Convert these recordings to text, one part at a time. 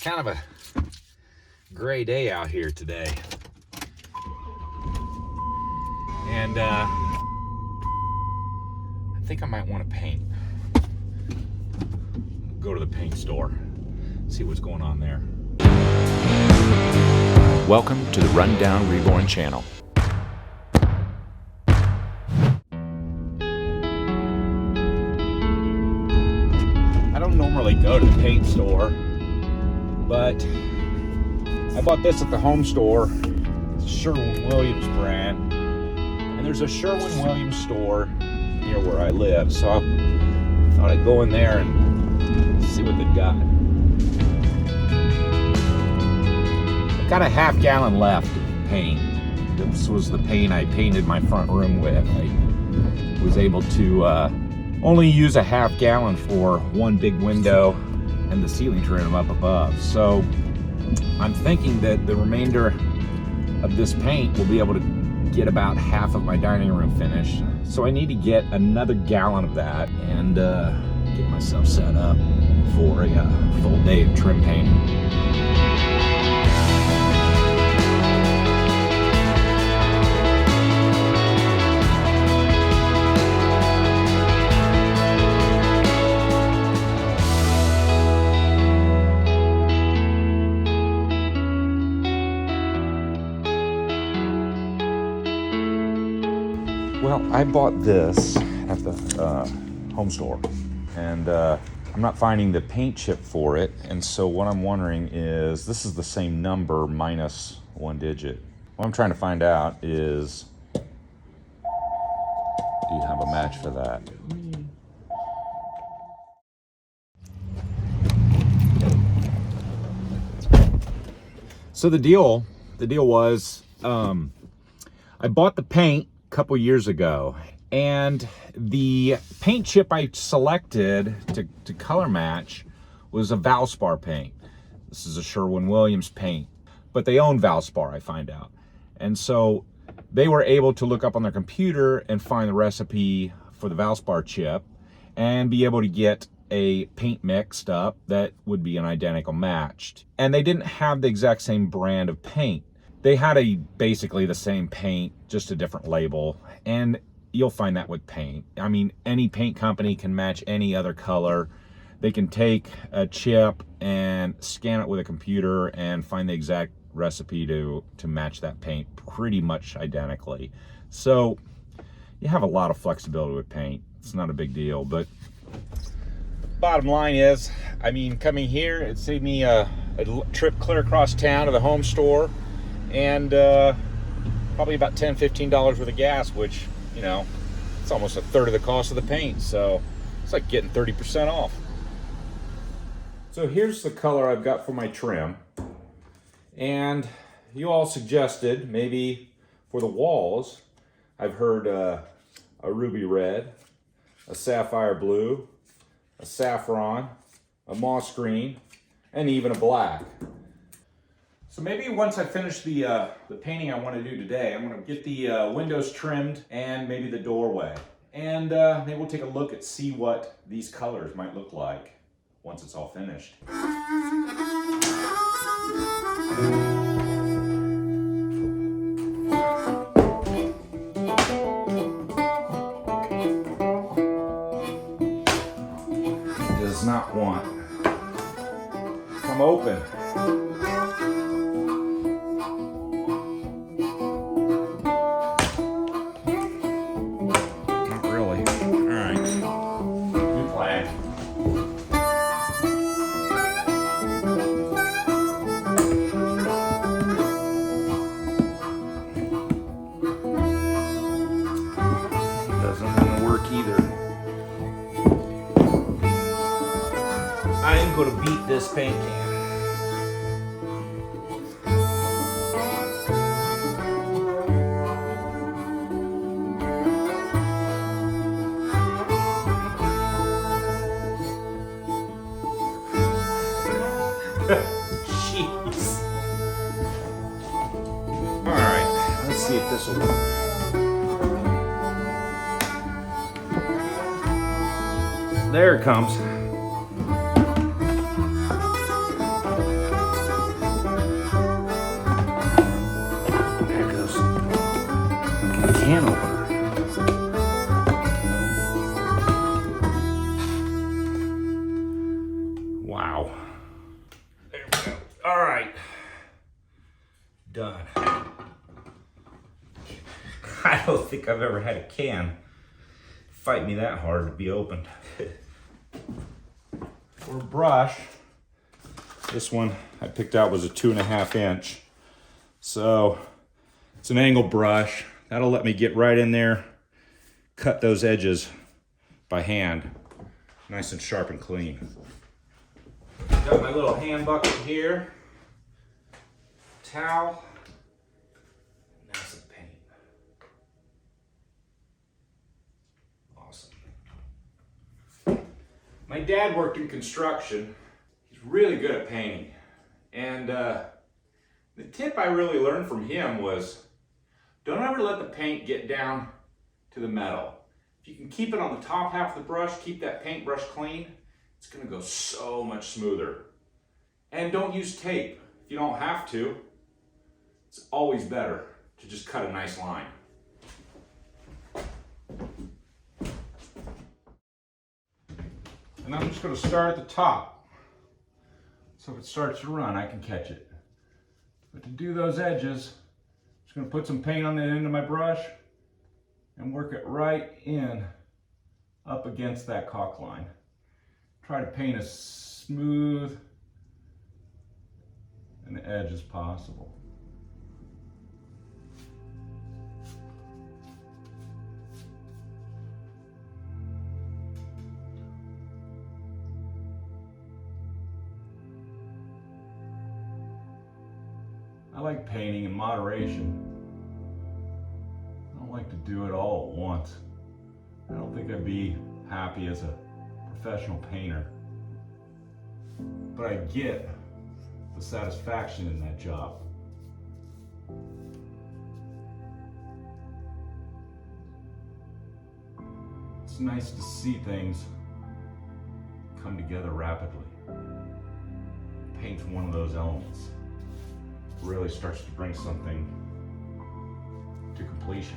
kind of a gray day out here today. And I think I might want to paint. Go to the paint store, see what's going on there. Welcome to the Rundown Reborn channel. I don't normally go to the paint store, but I bought this at the home store. It's a Sherwin Williams brand. And there's a Sherwin Williams store near where I live, so I thought I'd go in there and see what they've got. I've got a half-gallon left of paint. This was the paint I painted my front room with. I was able to only use a half-gallon for one big window and the ceiling trim up above. So I'm thinking that the remainder of this paint will be able to get about half of my dining room finished. So I need to get another gallon of that and get myself set up for a full day of trim painting. Well, I bought this at the home store, and I'm not finding the paint chip for it, and so what I'm wondering is, this is the same number minus one digit. What I'm trying to find out is, do you have a match for that? So the deal was, I bought the paint couple years ago, and the paint chip I selected to color match was a Valspar paint. This is a Sherwin Williams paint, but they own Valspar, I find out. And so they were able to look up on their computer and find the recipe for the Valspar chip and be able to get a paint mixed up that would be an identical match. And they didn't have the exact same brand of paint. They had basically the same paint, just a different label, and you'll find that with paint. I mean, any paint company can match any other color. They can take a chip and scan it with a computer and find the exact recipe to match that paint pretty much identically. So you have a lot of flexibility with paint. It's not a big deal, but bottom line is, I mean, coming here, it saved me a trip clear across town to the home store, and probably about $10-15 worth of gas, which, you know, it's almost a third of the cost of the paint, so it's like getting 30% off. So here's the color I've got for my trim, and you all suggested maybe for the walls, I've heard a ruby red, a sapphire blue, a saffron, a moss green, and even a black. So maybe once I finish the painting I want to do today, I'm going to get the windows trimmed and maybe the doorway. And maybe we'll take a look at see what these colors might look like once it's all finished. It does not want to come open. I'm going to beat this paint can. Jeez. Alright, let's see if this will work. There it comes. done. I don't think I've ever had a can fight me that hard to be opened. For a brush, this one I picked out was a 2.5 inch. So it's an angle brush. That'll let me get right in there, cut those edges by hand, nice and sharp and clean. Got my little hand bucket here, towel, now some paint. Awesome. My dad worked in construction. He's really good at painting. And the tip I really learned from him was, don't ever let the paint get down to the metal. If you can keep it on the top half of the brush, keep that paintbrush clean, it's gonna go so much smoother. And don't use tape. If you don't have to, it's always better to just cut a nice line. And I'm just gonna start at the top. So if it starts to run, I can catch it. But to do those edges, I'm just gonna put some paint on the end of my brush and work it right in up against that caulk line. Try to paint as smooth an edge as possible. I like painting in moderation. I don't like to do it all at once. I don't think I'd be happy as a professional painter. But I get the satisfaction in that job. It's nice to see things come together rapidly. Paint's one of those elements. Really starts to bring something to completion.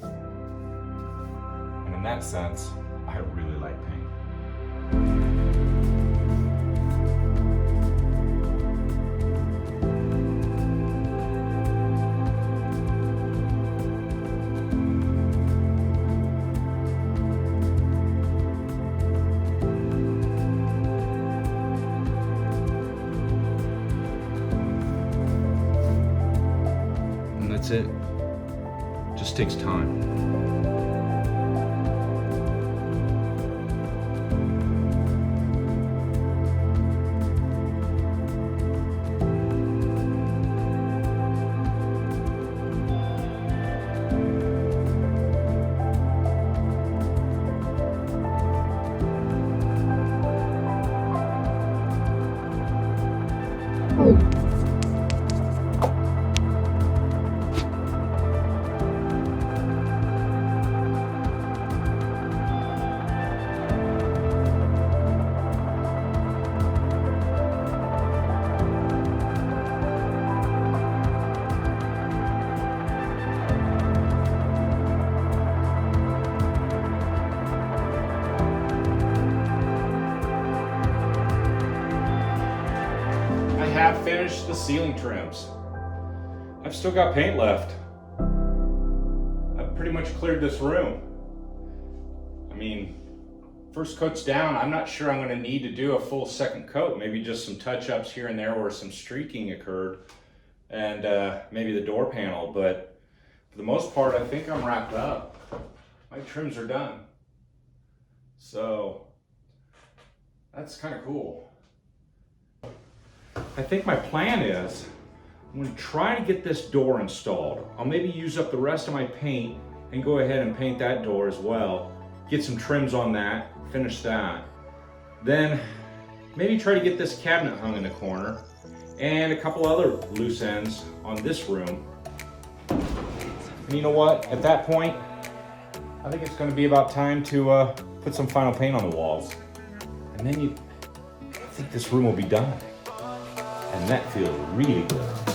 And in that sense, I really like paint. That's it. Just takes time. Have finished the ceiling trims. I've still got paint left. I've pretty much cleared this room. I mean, first coat's down. I'm not sure I'm going to need to do a full second coat. Maybe just some touch-ups here and there where some streaking occurred, and maybe the door panel. But for the most part, I think I'm wrapped up. My trims are done. So that's kind of cool. I think my plan is I'm going to try to get this door installed. I'll maybe use up the rest of my paint and go ahead and paint that door as well. Get some trims on that, finish that. Then maybe try to get this cabinet hung in the corner and a couple other loose ends on this room. And you know what? At that point, I think it's going to be about time to put some final paint on the walls. And then I think this room will be done. And that feels really good.